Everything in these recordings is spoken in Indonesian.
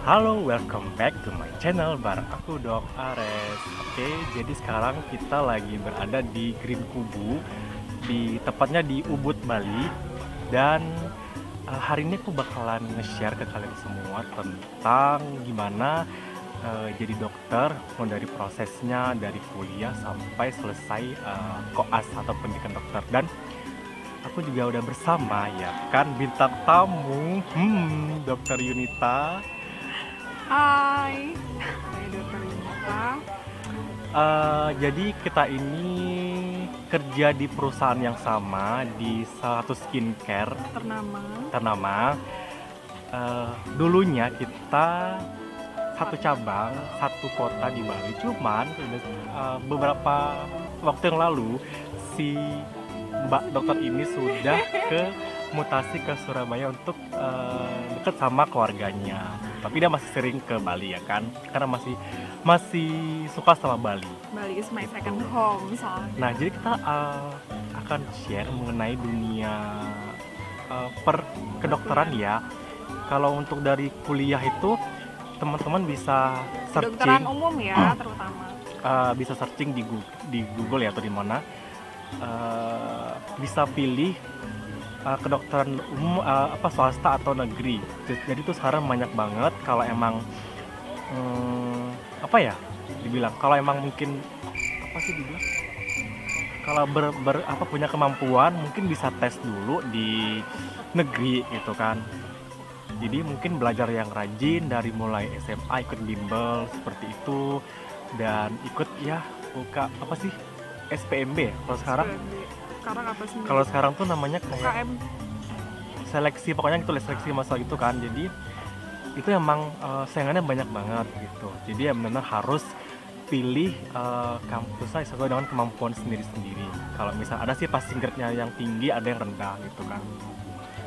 Halo, welcome back to my channel bareng aku Dok Ares. Oke, jadi sekarang kita lagi berada di Green Kubu, tepatnya di Ubud, Bali. Dan hari ini aku bakalan nge-share ke kalian semua tentang gimana jadi dokter, mulai dari prosesnya, dari kuliah sampai selesai koas atau pendidikan dokter. Dan aku juga udah bersama ya kan bintang tamu, Dokter Yunita. Hai, saya Dokter Yunita. Jadi kita ini kerja di perusahaan yang sama di salah satu skincare ternama. Dulunya kita satu cabang, satu kota di Bali. Cuman beberapa waktu yang lalu si Mbak dokter ini sudah mutasi ke Surabaya untuk dekat sama keluarganya. Tapi dia masih sering ke Bali ya kan, karena masih suka sama Bali. Bali is my second home soalnya. Nah, jadi kita akan share mengenai dunia kedokteran ya. Kalau untuk dari kuliah itu teman-teman bisa searching. Kedokteran umum ya, terutama. Bisa searching di Google ya atau di mana. Bisa pilih kedokteran umum swasta atau negeri. Jadi tuh sekarang banyak banget kalau emang dibilang kalau emang mungkin dibilang kalau punya kemampuan mungkin bisa tes dulu di negeri gitu kan. Jadi mungkin belajar yang rajin dari mulai SMA ikut bimbel seperti itu dan ikut ya SPMB ya kalau sekarang. Sekarang apa sih? Kalau sekarang tuh namanya kayak UKM. seleksi, pokoknya gitu seleksi masal gitu kan. Jadi itu emang saingannya banyak banget gitu. Jadi ya benar harus pilih kampusnya sesuai dengan kemampuan sendiri-sendiri. Kalau misal ada sih passing grade-nya yang tinggi, ada yang rendah gitu kan.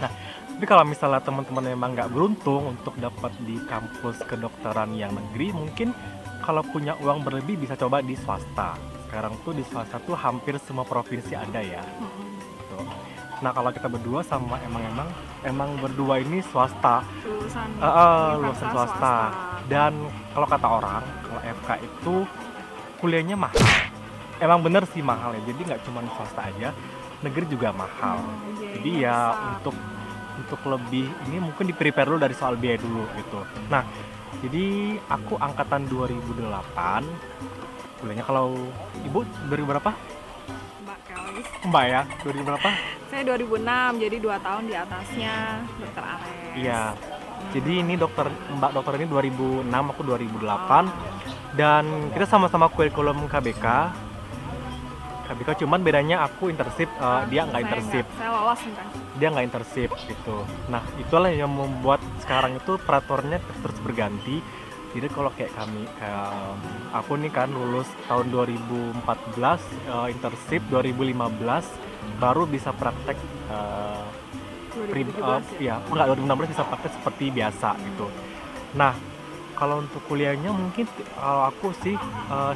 Nah, tapi kalau misalnya teman-teman memang nggak beruntung untuk dapat di kampus kedokteran yang negeri, mungkin kalau punya uang berlebih bisa coba di swasta. Sekarang tuh di swasta tuh hampir semua provinsi ada ya. Gitu. Nah, kalau kita berdua sama emang berdua ini swasta. Lulusan swasta. Dan kalau kata orang, kalau FK itu kuliahnya mahal. Emang bener sih mahal ya. Jadi nggak cuma swasta aja, negeri juga mahal. Jadi ya untuk lebih ini mungkin di-prepare dulu dari soal biaya dulu gitu. Nah, jadi aku angkatan 2008. Kuliahnya kalau ibu 2000 berapa? Mbak Kelis. Mbak ya, 2000 berapa? Saya 2006, jadi 2 tahun di atasnya Dokter Ares. Iya. Jadi ini Mbak dokter ini 2006, aku 2008. Dan kita sama-sama kurikulum KBK. Cuman bedanya aku internship, dia nggak internship. Saya lolos kan. Dia nggak internship gitu. Nah, itulah yang membuat sekarang itu peraturannya terus berganti. Jadi kalau kayak aku nih kan lulus tahun 2014, internship 2015, baru bisa praktek 2016 bisa praktek seperti biasa gitu. Nah, kalau untuk kuliahnya mungkin kalau aku sih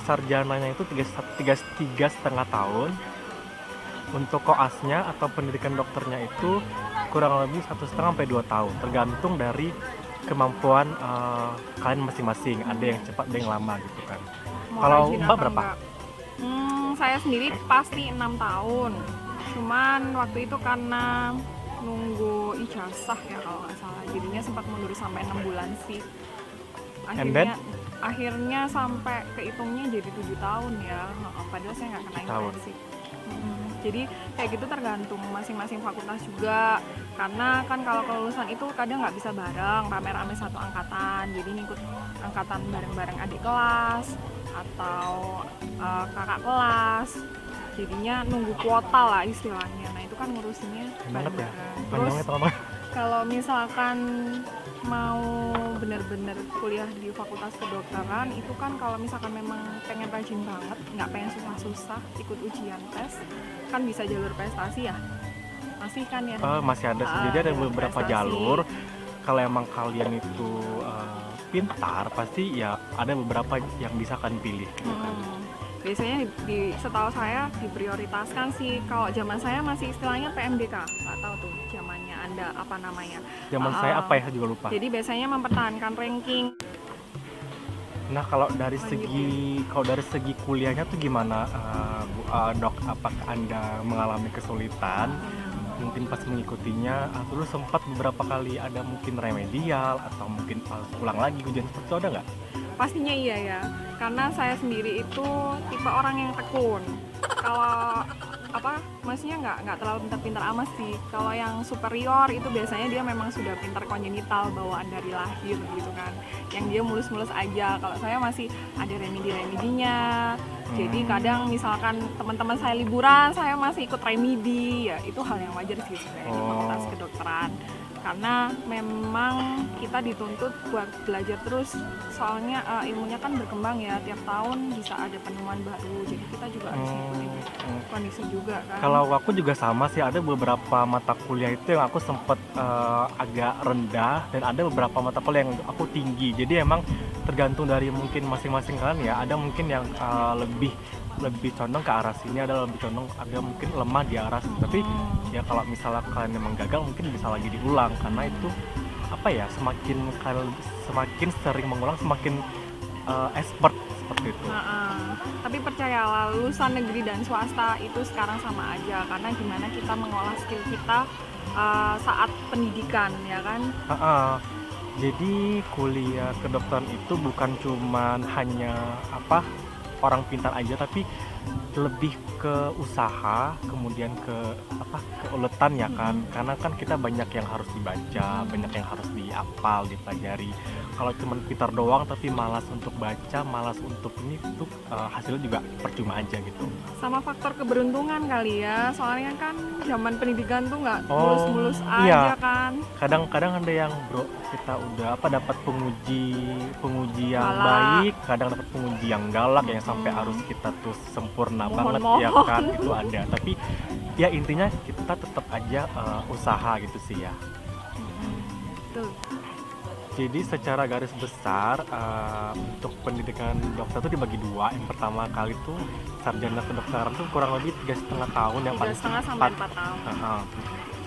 sarjananya itu 3,5 tahun. Untuk koasnya atau pendidikan dokternya itu kurang lebih 1,5 sampai 2 tahun, tergantung dari kemampuan kalian masing-masing. Ada yang cepat, ada yang lama gitu kan. Kalau Mbak berapa? Saya sendiri pasti 6 tahun. Cuman waktu itu karena nunggu ijazah ya kalau nggak salah, jadinya sempat mundur sampai 6 bulan sih. Akhirnya sampai kehitungnya jadi 7 tahun ya. Padahal saya nggak kena intensif. Jadi kayak gitu tergantung masing-masing fakultas juga, karena kan kalau kelulusan itu kadang nggak bisa bareng rame-rame satu angkatan, jadi ngikut angkatan bareng-bareng adik kelas atau kakak kelas, jadinya nunggu kuota lah istilahnya. Nah itu kan ngurusinnya bareng-bareng. Terus kalau misalkan mau bener-bener kuliah di fakultas kedokteran itu kan kalau misalkan memang pengen rajin banget, nggak pengen susah-susah ikut ujian tes, kan bisa jalur prestasi ya, masih kan ya? Masih ada sih. Jadi ada beberapa jalur. Kalau emang kalian itu pintar, pasti ya ada beberapa yang bisa kalian pilih gitu kan. Biasanya setahu saya diprioritaskan sih. Kalau zaman saya masih istilahnya PMDK, nggak tahu tuh zamannya Anda ada apa namanya. Zaman saya apa ya, saya juga lupa. Jadi biasanya mempertahankan ranking. Nah, kalau dari segi kuliahnya tuh gimana, Dok? Apakah Anda mengalami kesulitan? Mungkin pas mengikutinya, dulu sempat beberapa kali ada mungkin remedial atau mungkin ulang lagi ujian seperti itu, ada nggak? Pastinya iya ya, karena saya sendiri itu tipe orang yang tekun. Kalau maksudnya nggak terlalu pintar-pintar amat sih. Kalau yang superior itu biasanya dia memang sudah pintar kongenital, bawaan dari lahir gitu kan, yang dia mulus-mulus aja. Kalau saya masih ada remedi-remedinya. Jadi kadang misalkan teman-teman saya liburan, saya masih ikut remedi, ya itu hal yang wajar sih sebenarnya di fakultas kedokteran. Karena memang kita dituntut buat belajar terus, soalnya ilmunya kan berkembang ya, tiap tahun bisa ada penemuan baru, jadi kita juga harus ngikutin kondisi juga kan. Kalau aku juga sama sih, ada beberapa mata kuliah itu yang aku sempat agak rendah, dan ada beberapa mata kuliah yang aku tinggi. Jadi emang tergantung dari mungkin masing-masing kalian ya. Ada mungkin yang lebih condong ke arah sini, ada mungkin lemah di arah sini. Tapi ya kalau misalnya kalian memang gagal, mungkin bisa lagi diulang, karena itu apa ya, semakin sering mengulang semakin expert seperti itu. Tapi percayalah, lulusan negeri dan swasta itu sekarang sama aja, karena gimana kita mengolah skill kita saat pendidikan ya kan. Jadi kuliah kedokteran itu bukan cuman hanya orang pintar aja, tapi lebih ke usaha, kemudian keuletan ya kan. Karena kan kita banyak yang harus dibaca, banyak yang harus dihafal, dipelajari. Kalau cuma pintar doang tapi malas untuk baca, malas untuk ini, itu hasilnya juga percuma aja gitu. Sama faktor keberuntungan kali ya, soalnya kan zaman pendidikan tuh nggak mulus-mulus iya. aja kan. Kadang-kadang ada yang kita udah dapat penguji yang baik, kadang dapat penguji yang galak, yang sampai harus kita tuh sempurna banget ya kan, itu ada. Tapi ya intinya kita tetap aja usaha gitu sih ya. Betul. Jadi secara garis besar untuk pendidikan dokter itu dibagi dua. Yang pertama kali tuh sarjana kedokteran tuh kurang lebih 3,5 tahun, yang paling 3,5 sampai 4 tahun.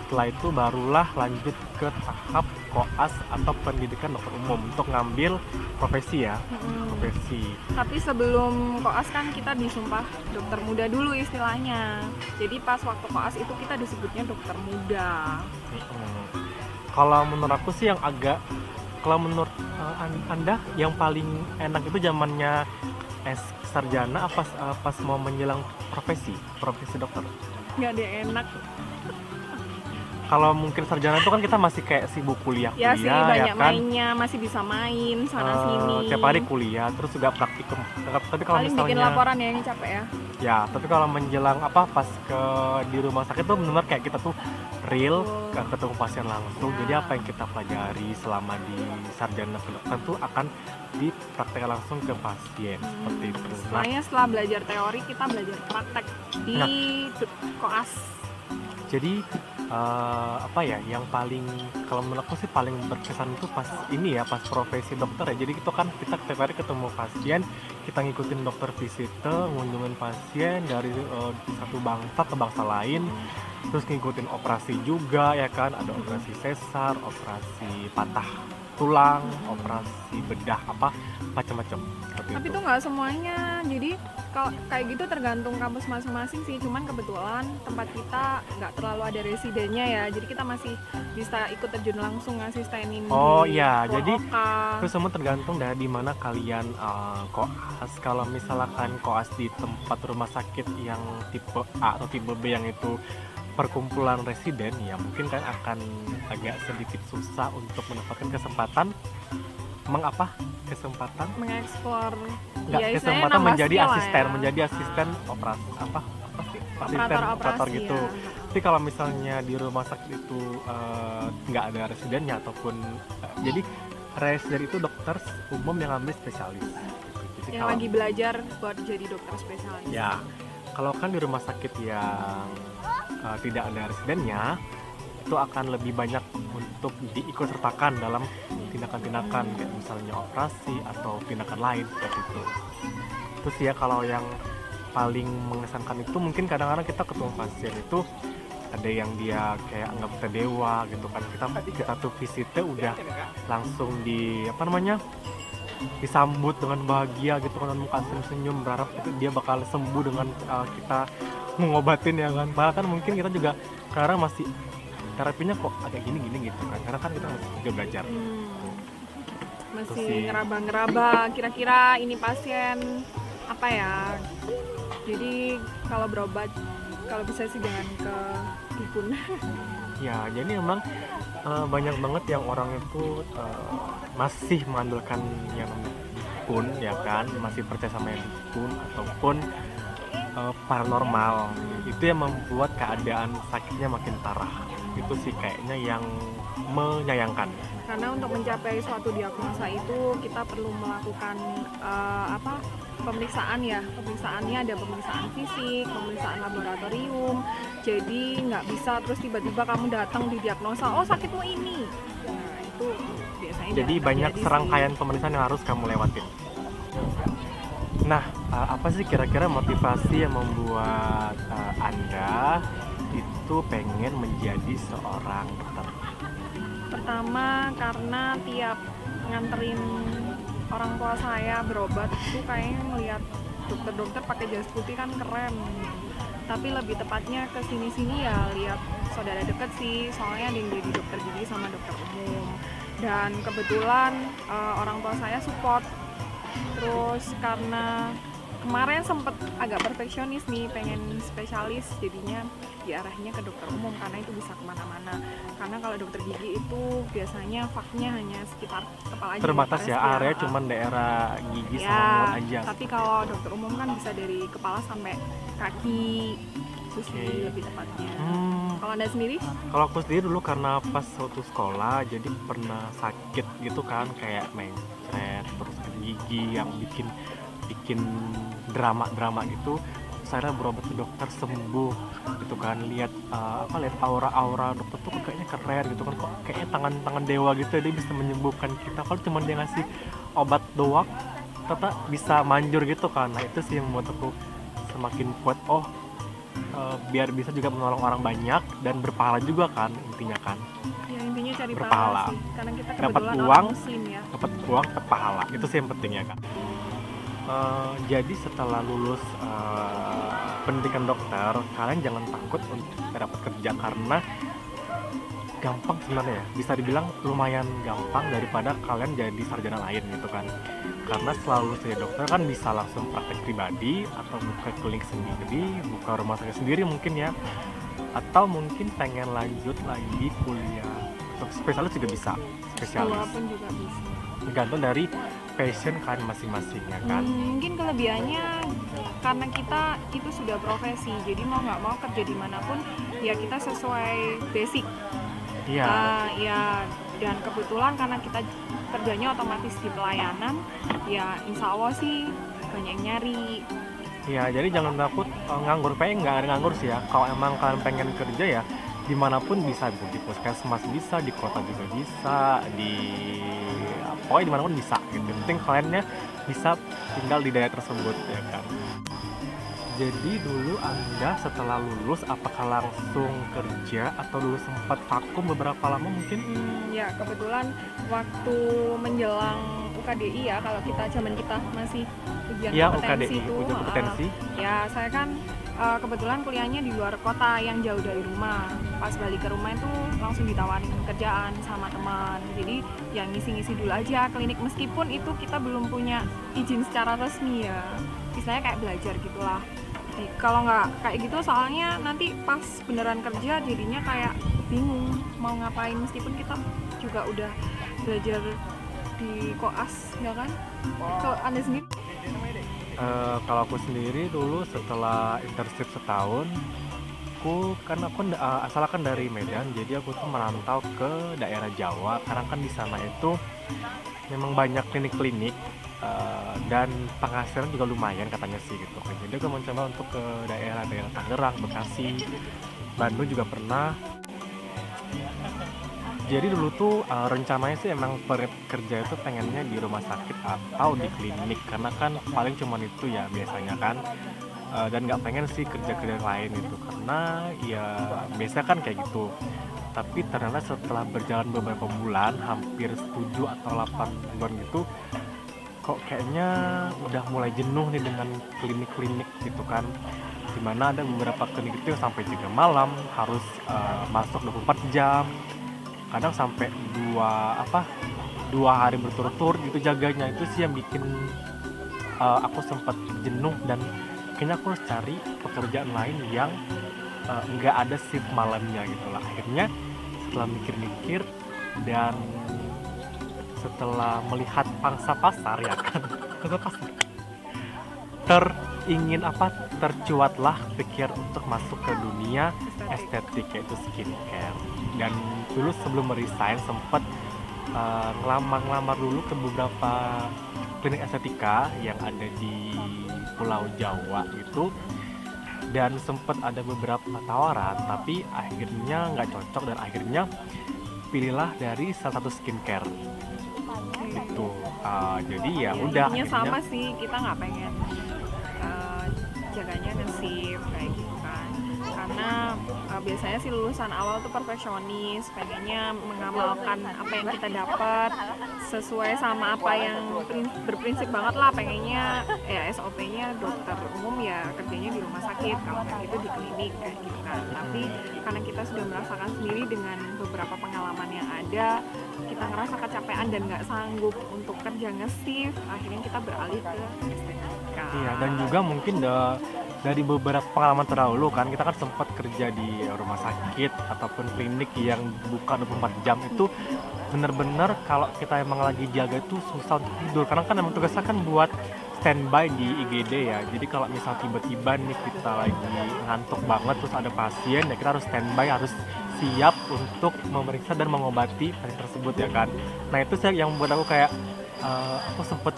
Setelah itu barulah lanjut ke tahap koas atau pendidikan dokter umum untuk ngambil profesi ya. Profesi. Tapi sebelum koas kan kita disumpah dokter muda dulu istilahnya. Jadi pas waktu koas itu kita disebutnya dokter muda. Kalau menurut aku sih kalau menurut Anda yang paling enak itu zamannya sarjana pas mau menjelang profesi dokter? Nggak ada enak. Kalau mungkin sarjana itu kan kita masih kayak sibuk kuliah ya sih, banyak ya kan? mainnya, masih bisa main sana sini. Tiap hari kuliah, terus juga praktikum. Tapi kalau paling misalnya bikin laporan ya, yang capek ya. Ya, tapi kalau menjelang pas di rumah sakit tuh benar kayak kita tuh real ketemu pasien langsung. Jadi apa yang kita pelajari selama di sarjana kedokteran tuh akan dipraktekkan langsung ke pasien seperti itu. Soalnya setelah belajar teori, kita belajar praktek di koas. Jadi yang paling, kalau menurut aku sih paling berkesan itu pas profesi dokter ya. Jadi itu kan kita tiap hari ketemu pasien, kita ngikutin dokter visitor, ngunjungin pasien dari satu bangsa ke bangsa lain, terus ngikutin operasi juga ya kan, ada operasi sesar, operasi patah tulang, operasi bedah, macam-macam. Tapi itu nggak semuanya, jadi kalau kayak gitu tergantung kampus masing-masing sih. Cuman kebetulan tempat kita nggak terlalu ada residennya ya, jadi kita masih bisa ikut terjun langsung ngasistenin. Jadi itu semua tergantung dari di mana kalian koas. Kalau misalkan koas di tempat rumah sakit yang tipe A atau tipe B yang itu perkumpulan residen, ya mungkin kan akan agak sedikit susah untuk mendapatkan kesempatan mengeksplor, kesempatan menjadi asisten, operasi operator gitu. Ya. Tapi kalau misalnya di rumah sakit itu nggak ada residennya ataupun jadi residen itu dokter umum yang ambil spesialis. Jadi yang lagi belajar buat jadi dokter spesialis. Ya, kalau kan di rumah sakit yang tidak ada residennya, itu akan lebih banyak untuk diikut sertakan dalam tindakan-tindakan kayak misalnya operasi atau tindakan lain seperti itu. Terus ya kalau yang paling mengesankan itu mungkin kadang-kadang kita ketemu pasien itu ada yang dia kayak anggap kita dewa gitu kan. Kita tuh visitnya udah langsung disambut dengan bahagia gitu kan, muka senyum-senyum, berharap itu dia bakal sembuh dengan kita ngobatin ya kan. Malah kan mungkin kita juga sekarang masih terapinya kok agak gini gitu kan, karena kan kita masih juga belajar. Masih ngeraba-ngeraba kira-kira ini pasien apa ya. Jadi kalau berobat, kalau bisa sih jangan ke dukun. Ya, jadi emang banyak banget yang orang itu masih mengandalkan yang dukun ya kan, masih percaya sama yang dukun ataupun paranormal. Itu yang membuat keadaan sakitnya makin parah. Itu sih kayaknya yang menyayangkan. Karena untuk mencapai suatu diagnosa itu kita perlu melakukan pemeriksaan ya. Pemeriksaannya ada pemeriksaan fisik, pemeriksaan laboratorium. Jadi nggak bisa terus tiba-tiba kamu datang di diagnosa, oh sakitmu ini. Nah itu biasanya. Jadi banyak serangkaian pemeriksaan yang harus kamu lewatin. Nah, apa sih kira-kira motivasi yang membuat Anda itu pengen menjadi seorang dokter? Pertama karena tiap nganterin orang tua saya berobat itu kayaknya ngelihat dokter-dokter pakai jas putih kan keren. Tapi lebih tepatnya ke sini-sini ya lihat saudara deket sih, soalnya ada yang jadi dokter gigi sama dokter umum. Dan kebetulan orang tua saya support. Terus karena kemarin sempet agak perfeksionis nih, pengen spesialis, jadinya diarahnya ke dokter umum karena itu bisa kemana-mana. Karena kalau dokter gigi itu biasanya faknya hanya sekitar kepala aja. Terbatas ya, area cuman daerah gigi ya, sama mulut aja. Tapi kalau dokter umum kan bisa dari kepala sampai kaki, terus lebih tepatnya. Kalau Anda sendiri? Kalau aku sendiri dulu karena pas waktu sekolah jadi pernah sakit gitu kan, kayak mencret terus gigi yang bikin drama gitu. Saya berobat ke dokter sembuh gitu kan, lihat aura dokter tuh kayaknya keren gitu kan, kok kayaknya tangan dewa gitu, dia bisa menyembuhkan kita. Kalau cuma dia ngasih obat doang ternyata bisa manjur gitu kan. Nah itu sih yang membuat aku semakin kuat, biar bisa juga menolong orang banyak dan berpahala juga kan, intinya kan. Ya intinya cari berpahala pahala sih, karena kita dapat kebetulan uang, muslim ya. dapat uang, dapat pahala, itu sih yang penting ya kan. Jadi setelah lulus pendidikan dokter, kalian jangan takut untuk dapat kerja karena gampang sebenarnya ya. Bisa dibilang lumayan gampang daripada kalian jadi sarjana lain gitu kan. Karena selalu jadi dokter kan bisa langsung praktek pribadi atau buka klinik sendiri, buka rumah sakit sendiri mungkin ya. Atau mungkin pengen lanjut lagi kuliah untuk spesialis juga bisa, spesialis. Walaupun juga bisa. Tergantung dari passion kalian masing-masing ya kan. Mungkin kelebihannya karena kita itu sudah profesi, jadi mau nggak mau kerja dimanapun ya kita sesuai basic. Iya. Ya dan kebetulan karena kita kerjanya otomatis di pelayanan, ya insya Allah sih banyak yang nyari. Iya, jadi jangan takut nganggur. Pengen nggak ada nganggur sih ya. Kalau emang kalian pengen kerja ya dimanapun bisa, di puskesmas bisa, di kota juga bisa, pokoknya dimanapun bisa gitu. Yang penting kaliannya bisa tinggal di daerah tersebut ya kan. Jadi dulu Anda setelah lulus apakah langsung kerja atau dulu sempat vakum beberapa lama mungkin? Ya kebetulan waktu menjelang UKDI ya, kalau zaman kita masih ujian kompetensi itu. Ujian kompetensi. Ya saya kan kebetulan kuliahnya di luar kota yang jauh dari rumah. Pas balik ke rumah itu langsung ditawarin kerjaan sama teman. Jadi yang ngisi-ngisi dulu aja klinik, meskipun itu kita belum punya izin secara resmi ya. Istilahnya kayak belajar gitulah. Kalau nggak kayak gitu soalnya nanti pas beneran kerja jadinya kayak bingung mau ngapain, meskipun kita juga udah belajar di koas ya kan. Kalau Anda sendiri? Kalau aku sendiri dulu setelah internship setahun, aku asalkan dari Medan, jadi aku tuh merantau ke daerah Jawa karena kan di sana itu memang banyak klinik-klinik dan penghasilan juga lumayan katanya sih gitu. Jadi aku mencoba untuk ke daerah-daerah Tangerang, Bekasi, Bandung juga pernah. Jadi dulu tuh rencananya sih emang kerja itu pengennya di rumah sakit atau di klinik, karena kan paling cuman itu ya biasanya kan. dan nggak pengen sih kerja-kerja yang lain itu karena ya biasa kan kayak gitu. Tapi ternyata setelah berjalan beberapa bulan, hampir 7 atau 8 bulan gitu, kok kayaknya udah mulai jenuh nih dengan klinik-klinik gitu kan, dimana ada beberapa klinik itu yang sampai 3 malam harus masuk 24 jam, kadang sampai 2 hari berturut-turut gitu jaganya. Itu sih yang bikin aku sempat jenuh dan kayaknya aku harus cari pekerjaan lain yang nggak ada shift malamnya gitu lah. Akhirnya setelah mikir-mikir dan setelah melihat pangsa pasar ya kan, pangsa pasar, tercuatlah pikir untuk masuk ke dunia estetik, yaitu skincare. Dan dulu sebelum resign sempat ngelamar dulu ke beberapa klinik estetika yang ada di Pulau Jawa gitu, dan sempat ada beberapa tawaran tapi akhirnya nggak cocok dan akhirnya pilihlah dari salah satu skincare itu. Jadi ya udah intinya akhirnya sama sih, kita nggak pengen jaganya nge-shift kayak gitu kan, karena biasanya sih lulusan awal tuh perfeksionis, pengennya mengamalkan apa yang kita dapat sesuai sama apa yang berprinsip banget lah, pengennya ya SOP-nya dokter umum ya kerjanya di rumah sakit, kalau nggak gitu di klinik kayak gitu kan. Tapi karena kita sudah merasakan sendiri dengan beberapa pengalaman yang ada, kita ngerasa kecapean dan nggak sanggup untuk kerja nge-shift, akhirnya kita beralih ke estetika. iya. Dan juga mungkin dari beberapa pengalaman terdahulu kan, kita kan sempat kerja di rumah sakit ataupun klinik yang buka 24 jam. Itu bener-bener kalau kita emang lagi jaga itu susah untuk tidur, karena kan emang tugasnya kan buat standby di IGD ya. Jadi kalau misal tiba-tiba nih kita lagi ngantuk banget terus ada pasien ya, kita harus standby, harus siap untuk memeriksa dan mengobati pasien tersebut ya kan. Nah itu sih yang buat aku kayak aku sempet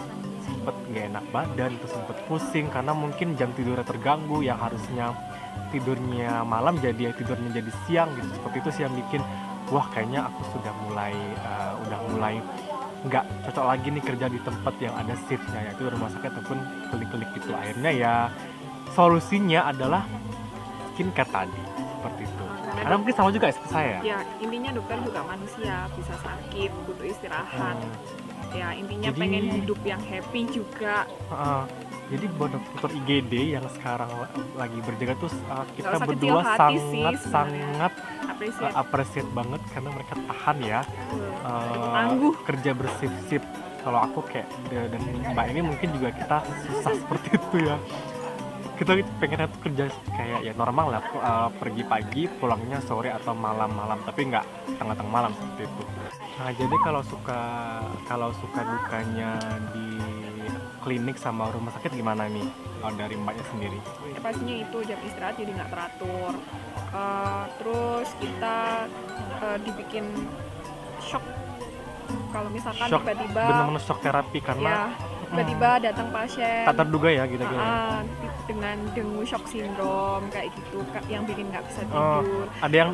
nggak enak badan, itu sempet pusing karena mungkin jam tidurnya terganggu, yang harusnya tidurnya malam jadi tidurnya jadi siang gitu. Seperti itu sih yang bikin wah kayaknya aku udah mulai nggak cocok lagi nih kerja di tempat yang ada shiftnya, yaitu rumah sakit ataupun klinik-klinik gitu. Akhirnya ya solusinya adalah skincare tadi, seperti itu. Karena mungkin sama juga seperti saya. Ya intinya dokter juga manusia, bisa sakit, butuh istirahat. Ya intinya Jadi, pengen hidup yang happy juga. Jadi buat dokter IGD yang sekarang lagi berjaga tuh kita Nggak usah kecil berdua hati sih sangat Apresiasi. appreciate banget karena mereka tahan ya Tangguh. kerja bersif-sif. Kalau aku kayak dan Mbak ini mungkin juga kita susah seperti itu ya. Kita pengen tuh kerja kayak ya normal lah, pergi pagi pulangnya sore atau malam-malam, tapi nggak tengah-tengah malam seperti itu. Nah jadi kalau suka dukanya di klinik sama rumah sakit gimana nih dari Mbaknya sendiri? Ya, pastinya itu jam istirahat jadi nggak teratur. Terus kita dibikin shock kalau misalkan Shock, tiba-tiba bener-bener shock terapi ya karena tiba-tiba datang pasien tak terduga ya gitu. dengan dengue shock syndrome kayak gitu yang bikin nggak bisa Oh, tidur. ada yang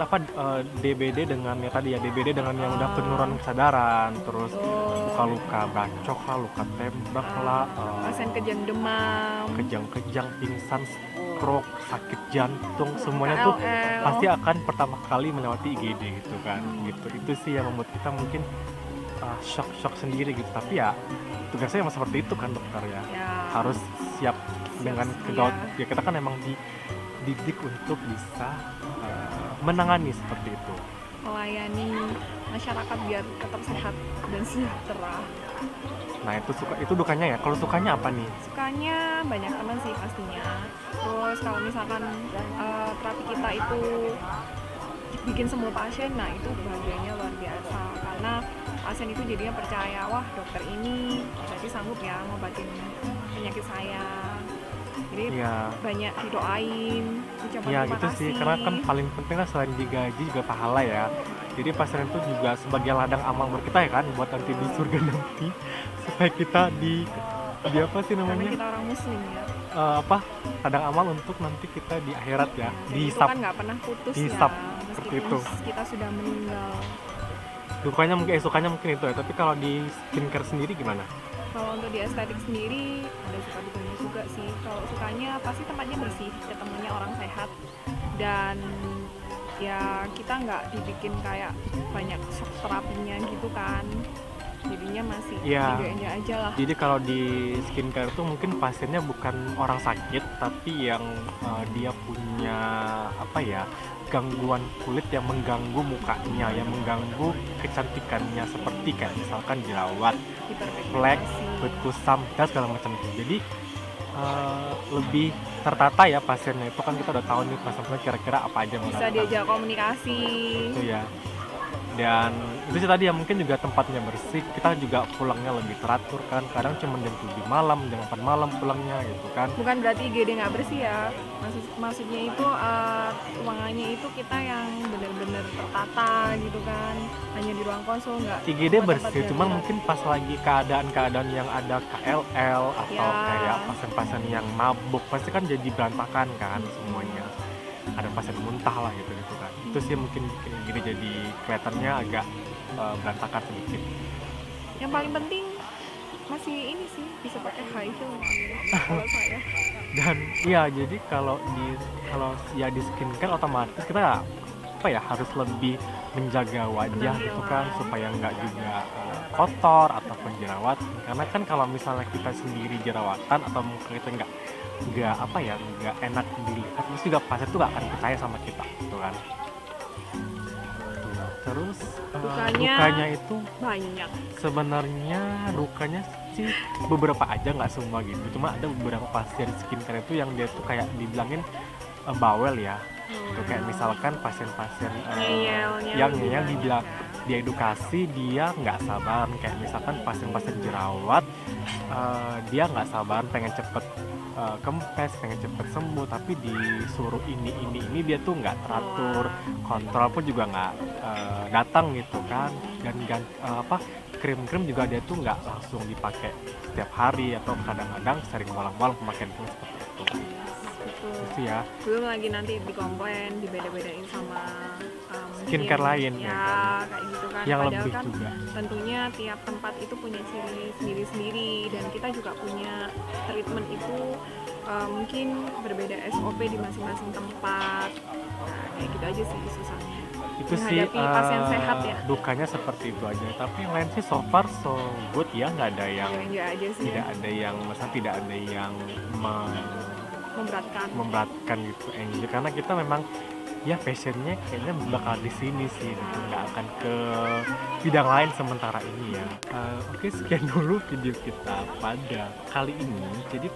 DBD dengan ya tadi ya, DBD dengan yang udah penurunan kesadaran, terus luka-luka bacok lah, luka tembak lah, Pasien kejang demam, kejang-kejang, pingsan, stroke, sakit jantung, semuanya tuh KLL. pasti akan pertama kali melewati IGD gitu kan. Gitu. Itu sih yang membuat kita mungkin shock sendiri gitu. Tapi ya tugasnya emang seperti itu kan dokter ya. Ya, Harus siap dengan kegawat. Iya. Ya kita kan emang dididik untuk bisa menangani seperti itu. melayani masyarakat biar tetap sehat dan sejahtera. Nah itu dukanya ya. Kalau sukanya apa nih? Sukanya banyak teman sih pastinya. Terus kalau misalkan terapi kita itu bikin sembuh pasien, nah itu bahagianya luar biasa karena pasien itu jadinya percaya, wah dokter ini berarti sanggup ya ngobatin penyakit saya. Jadi Ya, banyak didoain, ucapan ya terima gitu kasih. sih. Karena kan paling penting lah selain digaji juga pahala ya. Jadi pasien itu juga sebagai ladang amal buat kita ya kan, buat nanti di surga nanti supaya kita di apa sih Karena namanya? kita orang muslim ya. Ladang amal untuk nanti kita di akhirat ya, Jadi itu dihisap. kan nggak pernah putus dihisap, ya, seperti meskipun itu. kita sudah meninggal. Sukanya mungkin itu ya. Tapi kalau di skincare sendiri gimana? Kalau untuk di estetik sendiri ada suka dukanya juga sih. Kalau sukanya pasti tempatnya bersih, ketemunya orang sehat, dan ya kita nggak dibikin kayak banyak shock terapinya gitu kan. Jadinya masih Iya. enjoy aja lah. Jadi kalau di skincare itu mungkin pasiennya bukan orang sakit, tapi yang dia punya apa ya, gangguan kulit yang mengganggu mukanya, yang mengganggu kecantikannya, seperti kayak misalkan jerawat, flek, Hiperpigmentasi. kulit kusam, dan segala macam itu. Jadi lebih tertata ya pasiennya itu, kan kita udah tahu nih pasien-pasien kira-kira apa aja yang mau Bisa datang. diajak komunikasi. Itu ya. Dan itu sih tadi ya, mungkin juga tempatnya bersih, kita juga pulangnya lebih teratur kan, kadang cuma jam 7 malam, jam 8 malam pulangnya gitu kan. Bukan berarti IGD nggak bersih ya. Maksudnya itu ruangannya itu kita yang benar-benar tertata gitu kan. Hanya di ruang konsul nggak. IGD tempat-tempat bersih, cuman darurat. mungkin pas lagi keadaan-keadaan yang ada KLL atau Ya. kayak pasien-pasien yang mabuk, pasti kan jadi berantakan kan semuanya. Ada pasien muntah lah gitu gitu kan. Itu sih mungkin bikin IGD jadi kelihatannya agak berantakan sedikit. Yang paling penting masih ini sih bisa pakai high heel kalau saya. Dan iya, jadi kalau ya di skincare otomatis kita apa ya, harus lebih menjaga wajah gitu kan, supaya nggak juga kotor ataupun jerawat. Karena kan kalau misalnya kita sendiri jerawatan atau muka kita nggak apa ya, nggak enak dilihat, terus juga pasien tuh nggak akan percaya sama kita gitu kan. Terus Dukanya dukanya itu banyak. sebenarnya dukanya sih beberapa aja, nggak semua gitu. Cuma ada beberapa pasien skincare itu yang dia tuh kayak dibilangin bawel ya. Tuh kayak misalkan pasien-pasien Ngeyelnya yang lebih yang banyak dibilang ya. dia edukasi, dia nggak sabar. Kayak misalkan pasien-pasien jerawat, dia nggak sabar, pengen cepet kempes, pengen cepet sembuh, tapi disuruh ini dia tuh nggak teratur, kontrol pun juga nggak datang gitu kan. Dan krim-krim juga dia tuh nggak langsung dipakai setiap hari, atau kadang-kadang sering bolong-bolong pemakaian krim seperti itu. Betul. Itu ya. Belum lagi nanti dikomplain, dibeda-bedain sama Skincare lain, ya, ya kan? kayak gitu kan. Yang Padahal lebih kan juga. tentunya tiap tempat itu punya ciri sendiri-sendiri, dan kita juga punya treatment itu mungkin berbeda SOP di masing-masing tempat. Nah, kayak gitu aja sih susahnya. Itu sih Menghadapi pasien sehat ya. dukanya seperti itu aja. Tapi yang lain sih so far so good ya, nggak ada yang Enggak aja sih. tidak ada yang tidak ada yang Memberatkan. memberatkan gitu, enjoy, karena kita memang ya passionnya kayaknya bakal di sini sih gitu, nggak akan ke bidang lain sementara ini ya. Oke, sekian dulu video kita pada kali ini. Jadi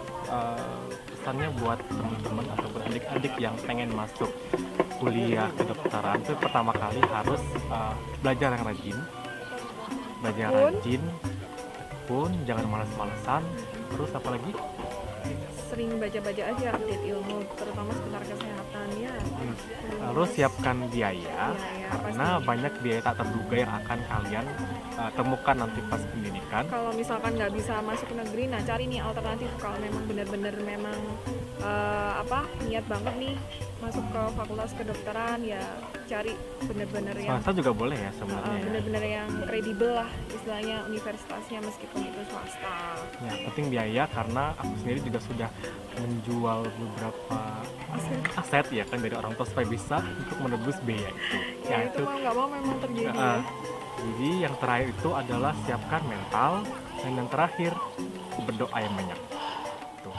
pesannya buat teman-teman ataupun adik-adik yang pengen masuk kuliah kedokteran itu, pertama kali harus belajar yang rajin, pun jangan malas-malasan. Terus apa lagi? Sering baca-baca aja update ilmu, terutama seputar kesehatan ya. Lalu siapkan biaya, Biaya, karena pasti. banyak biaya tak terduga yang akan kalian temukan nanti pas pendidikan. Kalau misalkan nggak bisa masuk ke negeri, nah cari nih alternatif. Kalau memang benar-benar memang niat banget nih masuk ke fakultas kedokteran, ya cari benar-benar yang Swasta juga boleh ya sebenarnya ya. benar-benar yang kredibel lah istilahnya universitasnya, meskipun itu swasta. Ya, penting biaya, karena aku sendiri juga sudah menjual beberapa aset ya kan dari orang tua supaya bisa untuk menebus biaya itu. Ya, itu mau nggak mau memang terjadi ya. Jadi yang terakhir itu adalah siapkan mental, dan yang terakhir berdoa yang banyak. Tuh.